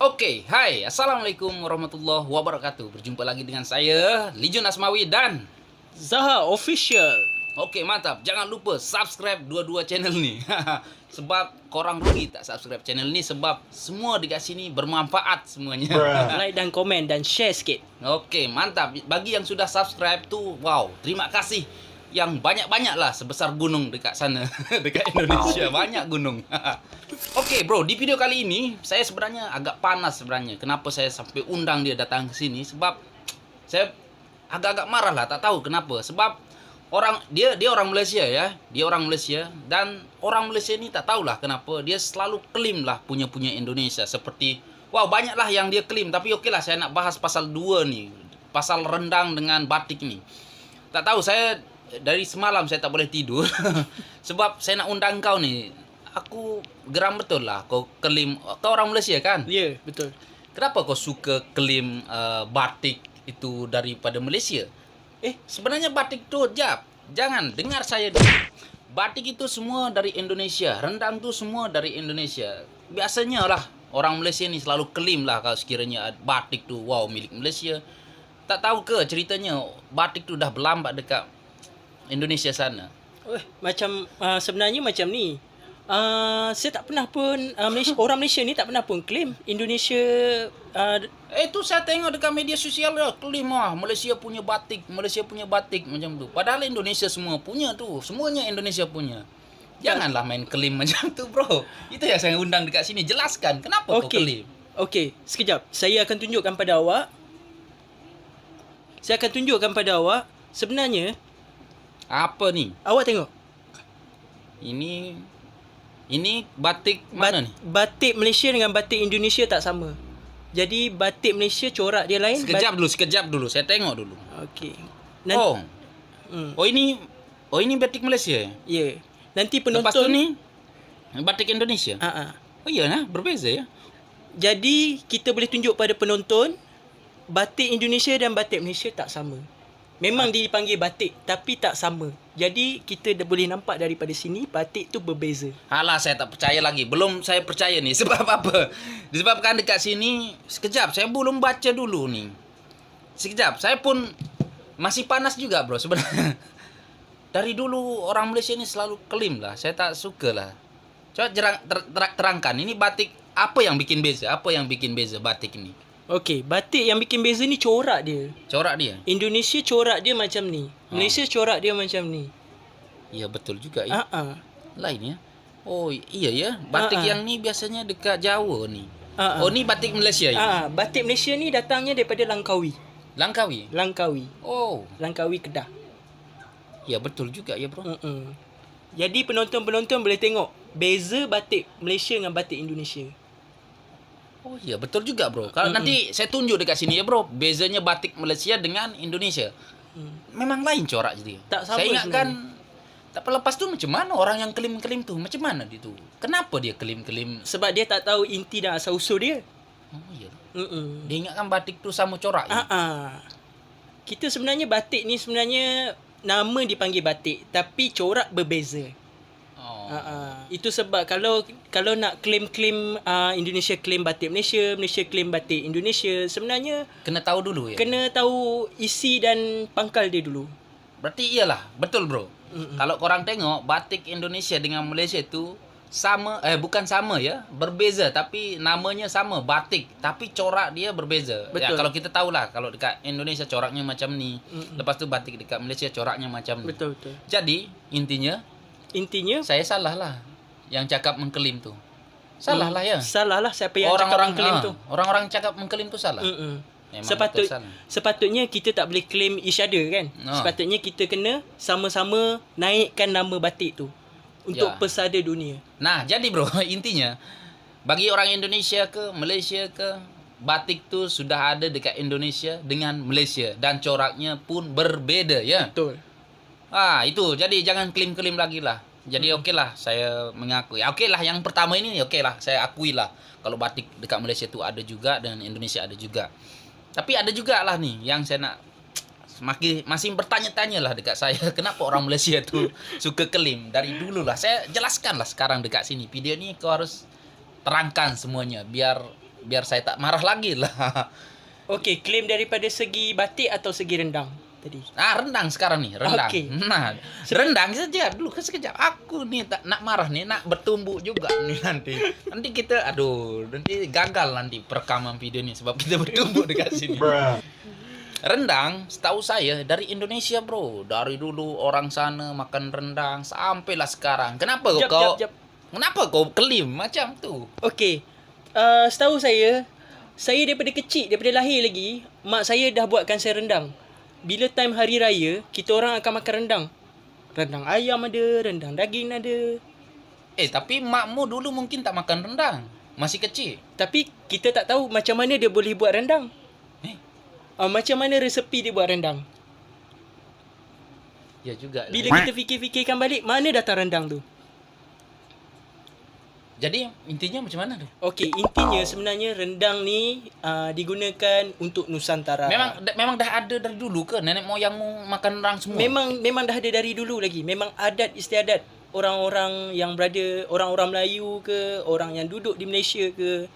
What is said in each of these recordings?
Oke, hai, assalamualaikum warahmatullahi wabarakatuh. Berjumpa lagi dengan saya, Lijun Asmawi dan Zaha Official. oke mantap. Jangan lupa subscribe dua-dua channel nih. Sebab korang rugi tak subscribe channel ini sebab semua dikasih ini bermanfaat semuanya. Like dan komen dan share sikit. Oke, mantap. Bagi yang sudah subscribe tuh, wow, terima kasih. Yang banyak-banyak lah sebesar gunung dekat sana. Dekat Indonesia, banyak gunung. Oke bro, di video kali ini saya sebenarnya agak panas sebenarnya. Kenapa saya sampai undang dia datang ke sini? Sebab saya agak-agak marah lah, tak tahu kenapa. Sebab dia orang Malaysia ya, dia orang Malaysia dan orang Malaysia ini tak tahulah kenapa dia selalu klaim lah punya Indonesia seperti wow banyaklah yang dia klaim. Tapi oke lah, saya nak bahas pasal 2 nih, pasal rendang dengan batik nih. Tak tahu, saya dari semalam saya tak boleh tidur sebab saya nak undang kau nih. Aku geram betul lah kau klaim, kau orang Malaysia kan? Ya, yeah, betul. Kenapa kau suka klaim batik itu daripada Malaysia? Sebenarnya batik tuh, jangan dengar saya dulu. Batik itu semua dari Indonesia, rendang tuh semua dari Indonesia. Biasanya lah orang Malaysia ni selalu klaim lah kalau sekiranya batik tuh wow milik Malaysia. Tak tahu ke ceritanya batik tuh dah berlambat dekat Indonesia sana. Macam sebenarnya macam ni. Saya tak pernah pun orang Malaysia ni tak pernah pun claim Indonesia. Itu saya tengok dekat media sosial lah, klaim lah Malaysia punya batik macam tu. Padahal Indonesia semua punya tu, semuanya Indonesia punya. Janganlah main klaim macam tu bro. Itu yang saya undang dekat sini, jelaskan kenapa kau klaim. Okey, sekejap. Saya akan tunjukkan pada awak. Sebenarnya apa ni? awak tengok. Ini batik mana ni? Batik Malaysia dengan batik Indonesia tak sama. Jadi batik Malaysia corak dia lain. Sekejap dulu. Saya tengok dulu. Okey. Ini batik Malaysia. Ya. Yeah. Nanti penonton. Lepas tu ni batik Indonesia. Oh iya nah, berbeza ya. Jadi kita boleh tunjuk pada penonton batik Indonesia dan batik Malaysia tak sama. Memang dipanggil batik tapi tak sama. Jadi kita dah boleh nampak daripada sini batik tu berbeza. Alah, saya tak percaya lagi. Belum saya percaya ni. Sebab apa? Disebabkan dekat sini, sekejap, saya belum baca dulu ni. Sekejap, saya pun masih panas juga bro sebenarnya. Dari dulu orang Malaysia ni selalu klaim lah. Saya tak suka lah. Coba terangkan, ini batik apa yang bikin beza? Apa yang bikin beza batik ini? Okey, batik yang bikin beza ni corak dia. Corak dia? Indonesia corak dia macam ni. Malaysia corak dia macam ni. Ya betul juga ya. Lain ya. Oh iya ya. Batik yang ni biasanya dekat Jawa ni. Oh ni batik Malaysia ya. Batik Malaysia ni datangnya daripada Langkawi. Langkawi. Oh, Langkawi Kedah. Ya betul juga ya bro. Jadi penonton-penonton boleh tengok beza batik Malaysia dengan batik Indonesia. Oh iya betul juga bro. Kalau nanti saya tunjuk dekat sini ya bro, bezanya batik Malaysia dengan Indonesia. Memang lain corak jadi. Tak sama. Saya ingatkan tak lepas tu macam mana orang yang klaim-klaim tu? Macam mana dia tu? Kenapa dia klaim-klaim? Sebab dia tak tahu inti dan asal usul dia. Oh iya. Dia ingatkan batik tu sama corak ya? Kita sebenarnya batik ni sebenarnya nama dipanggil batik tapi corak berbeza. Itu sebab kalau nak klaim Indonesia klaim batik Malaysia, Malaysia klaim batik Indonesia, sebenarnya kena tahu dulu ya. Kena tahu isi dan pangkal dia dulu. Berarti iyalah, betul bro. Kalau korang tengok batik Indonesia dengan Malaysia tu sama, bukan sama ya, berbeza tapi namanya sama batik tapi corak dia berbeza. Betul. Ya kalau kita tahulah kalau dekat Indonesia coraknya macam ni, lepas tu batik dekat Malaysia coraknya macam ni. Betul. Jadi intinya saya salah lah yang cakap mengklaim tu. Salah lah ya. Salah lah siapa yang cakap mengklaim tu. Orang-orang cakap mengklaim tu salah. Sepatutnya kita tak boleh claim each other kan. Sepatutnya kita kena sama-sama naikkan nama batik tu untuk pesada dunia. Nah, jadi bro, intinya bagi orang Indonesia ke Malaysia ke, batik tu sudah ada dekat Indonesia dengan Malaysia dan coraknya pun berbeza ya. Betul. Itu. Jadi jangan klaim-klaim lagi lah. Jadi okeylah saya mengakui. Okeylah yang pertama ini okeylah saya akui lah kalau batik dekat Malaysia tu ada juga dan Indonesia ada juga. Tapi ada juga lah nih yang saya nak masih bertanya-tanya lah dekat saya kenapa orang Malaysia tu suka klaim dari dulu lah. Saya jelaskan lah sekarang dekat sini. Video ni kau harus terangkan semuanya biar biar saya tak marah lagi lah. Okey, klaim daripada segi batik atau segi rendang tadi? Rendang sekarang nih, rendang. Okey. Nah, rendang saja dulu sekejap. Aku nih tak nak marah nih, nak bertumbuk juga nih nanti. Nanti kita nanti gagal nanti perekaman video ini sebab kita bertumbuk dekat sini. Rendang, setahu saya dari Indonesia, bro. Dari dulu orang sana makan rendang sampailah sekarang. Kenapa Jap. Kenapa kau klaim macam tu? Okey. Setahu saya daripada kecil, daripada lahir lagi, mak saya dah buatkan saya rendang. Bila time hari raya, kita orang akan makan rendang. Rendang ayam ada, rendang daging ada. Tapi makmu dulu mungkin tak makan rendang. Masih kecil. Tapi kita tak tahu macam mana dia boleh buat rendang. Macam mana resepi dia buat rendang. Ya juga. Bila kita fikir-fikirkan balik, mana datang rendang tu? Jadi intinya macam mana tu? Okey, intinya sebenarnya rendang ni digunakan untuk Nusantara. Memang dah ada dari dulu ke? Nenek moyangmu makan rendang semua? Memang dah ada dari dulu lagi. Memang adat istiadat orang-orang yang berada, orang-orang Melayu ke, orang yang duduk di Malaysia ke,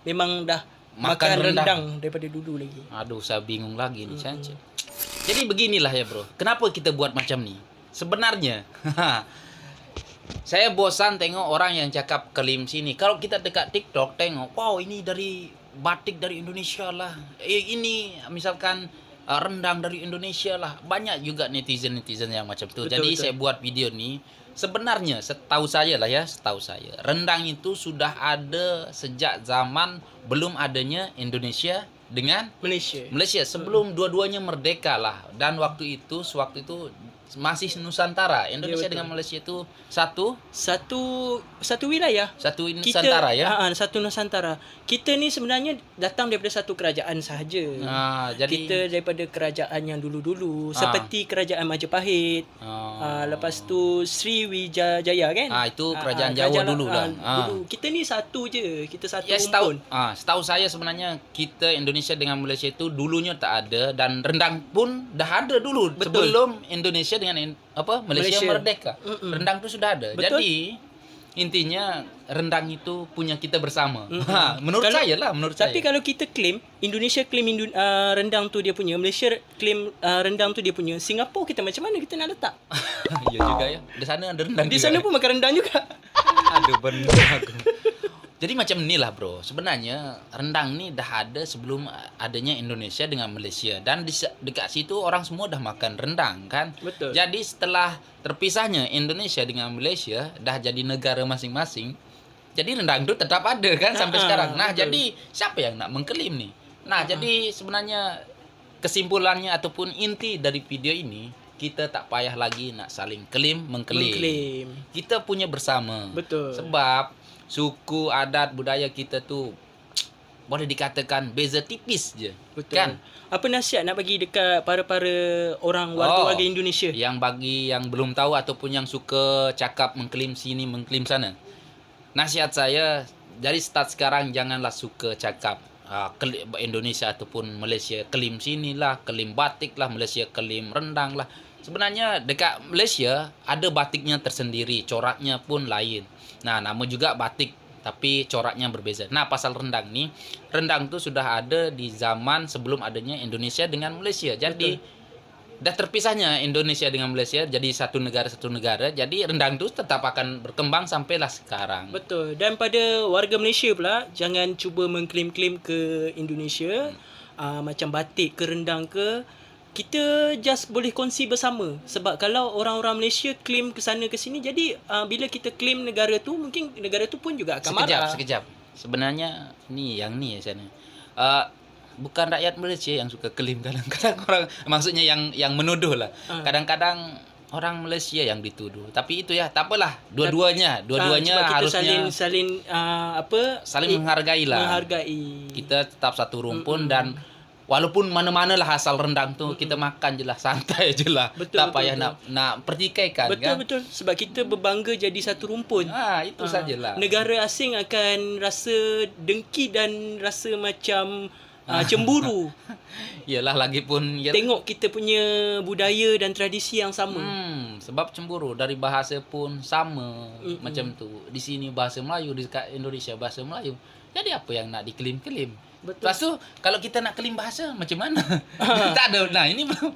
memang dah makan rendang daripada dulu lagi. Aduh, saya bingung lagi nih. Jadi beginilah ya, bro. Kenapa kita buat macam ni? Sebenarnya saya bosan tengok orang yang cakap klaim sini. Kalau kita dekat TikTok tengok, wow, ini dari batik dari Indonesia lah. Ini misalkan rendang dari Indonesia lah. Banyak juga netizen yang macam tu. Jadi saya buat video ni. Sebenarnya setahu saya rendang itu sudah ada sejak zaman belum adanya Indonesia dengan Malaysia sebelum dua-duanya merdeka lah. Dan waktu itu masih Nusantara. Indonesia dengan Malaysia itu satu wilayah. Nusantara ya. Satu Nusantara. Kita ni sebenarnya datang daripada satu kerajaan sahaja. Jadi kita daripada kerajaan yang dulu-dulu seperti kerajaan Majapahit. Lepas tu Sriwijaya kan? Itu kerajaan Jawa dulu lah. Dulu. Kita ni satu je. Kita satu rumpun. Setahu saya sebenarnya kita Indonesia dengan Malaysia itu dulunya tak ada dan rendang pun dah ada dulu. Betul. Sebelum Indonesia dengan Malaysia merdeka. Rendang tu sudah ada. Betul. Jadi intinya rendang itu punya kita bersama. Menurut saya. Tapi kalau kita claim Indonesia claim rendang tu dia punya, Malaysia claim rendang tu dia punya, Singapura kita macam mana kita nak letak? Ya juga ya. Di sana ada rendang. Di sana pun makan rendang juga. Aduh, benar aku. Jadi macam inilah, bro. Sebenarnya rendang ni dah ada sebelum adanya Indonesia dengan Malaysia. Dan dekat situ orang semua dah makan rendang kan. Betul. Jadi setelah terpisahnya Indonesia dengan Malaysia, dah jadi negara masing-masing. Jadi rendang tu tetap ada kan sampai sekarang. Nah, betul. Jadi siapa yang nak mengklaim ni? Nah, jadi sebenarnya kesimpulannya ataupun inti dari video ini, kita tak payah lagi nak saling mengklaim. Kita punya bersama. Betul. Sebab suku, adat, budaya kita tu boleh dikatakan beza tipis je. Betul. Kan? Apa nasihat nak bagi dekat para-para orang warga Indonesia? Yang bagi yang belum tahu ataupun yang suka cakap mengklaim sini, mengklaim sana. Nasihat saya, dari start sekarang janganlah suka cakap Indonesia ataupun Malaysia klaim sini lah, klaim batik lah, Malaysia klaim rendang lah. Sebenarnya dekat Malaysia ada batiknya tersendiri, coraknya pun lain. Nah, nama juga batik tapi coraknya berbeza. Nah, pasal rendang ni, rendang tu sudah ada di zaman sebelum adanya Indonesia dengan Malaysia. Jadi dah terpisahnya Indonesia dengan Malaysia jadi satu negara. Jadi rendang tu tetap akan berkembang sampailah sekarang. Betul. Dan pada warga Malaysia pula, jangan cuba mengklaim-klaim ke Indonesia macam batik ke rendang ke. Kita just boleh kongsi bersama. Sebab kalau orang-orang Malaysia claim ke sana ke sini, jadi bila kita claim negara tu, mungkin negara tu pun juga akan marah. Sekejap. Sebenarnya yang ni sana. Bukan rakyat Malaysia yang suka claim, kadang-kadang orang, maksudnya yang menuduh lah. Kadang-kadang orang Malaysia yang dituduh. Tapi itu ya, tak apalah. Dua-duanya harusnya saling menghargai lah. Kita tetap satu rumpun dan walaupun mana-mana lah asal rendang tu, kita makan je lah, santai je lah. Tak payah nak pertikaikan. Betul. Sebab kita berbangga jadi satu rumpun. Itu sajalah. Negara asing akan rasa dengki dan rasa macam cemburu. Yalah, lagipun tengok kita punya budaya dan tradisi yang sama. Sebab cemburu, dari bahasa pun sama. Macam tu. Di sini bahasa Melayu, di Indonesia bahasa Melayu. Jadi apa yang nak diklaim-klaim? Betul. Lepas tu kalau kita nak klaim bahasa macam mana? Tak ada. Nah, ini belum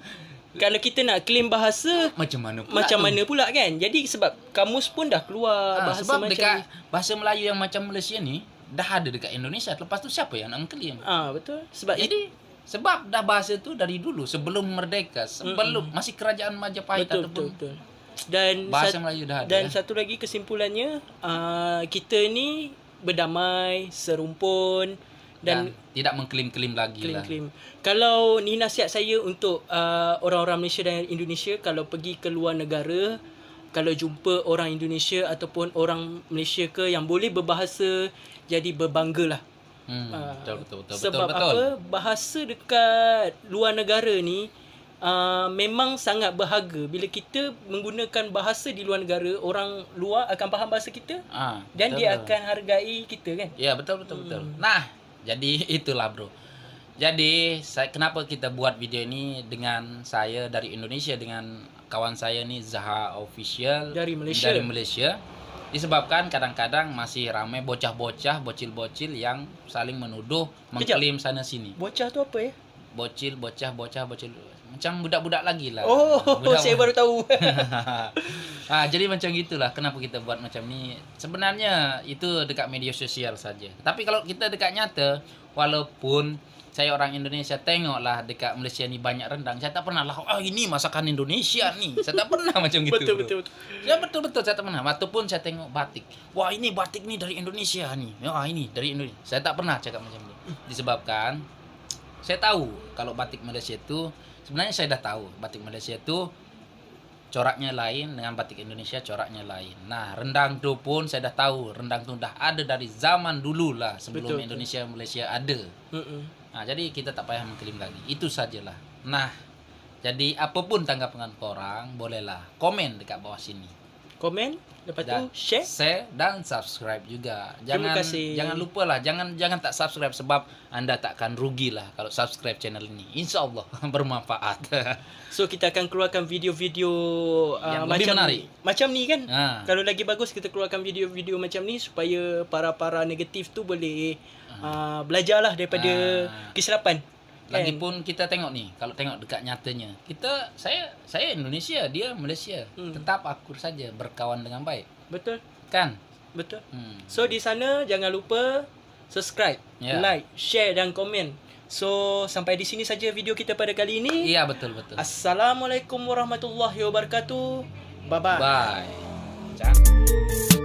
Kalau kita nak claim bahasa macam mana pula? macam tu? mana pula kan? Jadi sebab kamus pun dah keluar bahasa sebab macam dekat ni. bahasa Melayu yang macam Malaysia ni dah ada dekat Indonesia. Lepas tu siapa yang nak klaim? Betul. Sebab Jadi sebab dah bahasa tu dari dulu sebelum merdeka, sebelum masih kerajaan Majapahit betul, ataupun betul. Dan bahasa Melayu dah ada. Dan satu lagi kesimpulannya, kita ni berdamai, serumpun dan dan tidak mengklaim-klaim lagi lah. klaim-klaim. Kalau ni nasihat saya untuk orang-orang Malaysia dan Indonesia, kalau pergi ke luar negara, kalau jumpa orang Indonesia ataupun orang Malaysia ke yang boleh berbahasa, jadi berbanggalah. Betul. Sebab apa? Bahasa dekat luar negara ni memang sangat berharga. Bila kita menggunakan bahasa di luar negara, orang luar akan faham bahasa kita dan betul. dia akan hargai kita kan. Ya, betul. Nah, jadi itulah bro. Jadi kenapa kita buat video ini dengan saya dari Indonesia dengan kawan saya ni Zaha Official Dari Malaysia. Disebabkan kadang-kadang masih ramai bocah-bocah, bocil-bocil yang saling menuduh, mengklaim sana sini. Bocah tu apa ya? Bocil macam budak-budak lagi lah. Saya baru tahu. Jadi macam gitulah kenapa kita buat macam ni. Sebenarnya itu dekat media sosial saja. Tapi kalau kita dekat nyata, walaupun saya orang Indonesia, tengoklah dekat Malaysia ni banyak rendang. Saya tak pernah lah, ini masakan Indonesia ni. Saya tak pernah macam gitu. Betul. Ya betul saya tak pernah. Ataupun saya tengok batik. Wah, ini batik ni dari Indonesia ni. Ini dari Indonesia. Saya tak pernah cakap macam ni. Disebabkan saya tahu kalau batik Malaysia itu, sebenarnya saya dah tahu batik Malaysia itu coraknya lain dengan batik Indonesia coraknya lain. Nah, rendang tu pun saya dah tahu. Rendang tu dah ada dari zaman dulu lah sebelum Betul. Indonesia Malaysia ada. Jadi kita tak payah mengklaim lagi. Itu sajalah. Nah, jadi apapun tanggapan korang, bolehlah komen dekat bawah sini. Komen, lepas tu share dan subscribe juga. Terima kasih. Jangan lupa lah, jangan tak subscribe sebab anda tak akan rugi lah kalau subscribe channel ini. InsyaAllah bermanfaat. So kita akan keluarkan video-video yang lebih macam menarik. Macam ni kan. Ha. Kalau lagi bagus kita keluarkan video-video macam ni supaya para negatif tu boleh belajarlah daripada kesilapan. Lagipun kita tengok ni, kalau tengok dekat nyatanya, saya Indonesia, dia Malaysia. Tetap akur saja, berkawan dengan baik. Betul. Kan? Betul. So di sana jangan lupa subscribe, like, share dan komen. So sampai di sini saja video kita pada kali ini. Iya, betul. Assalamualaikum warahmatullahi wabarakatuh. Bye bye. Bye. Ciao.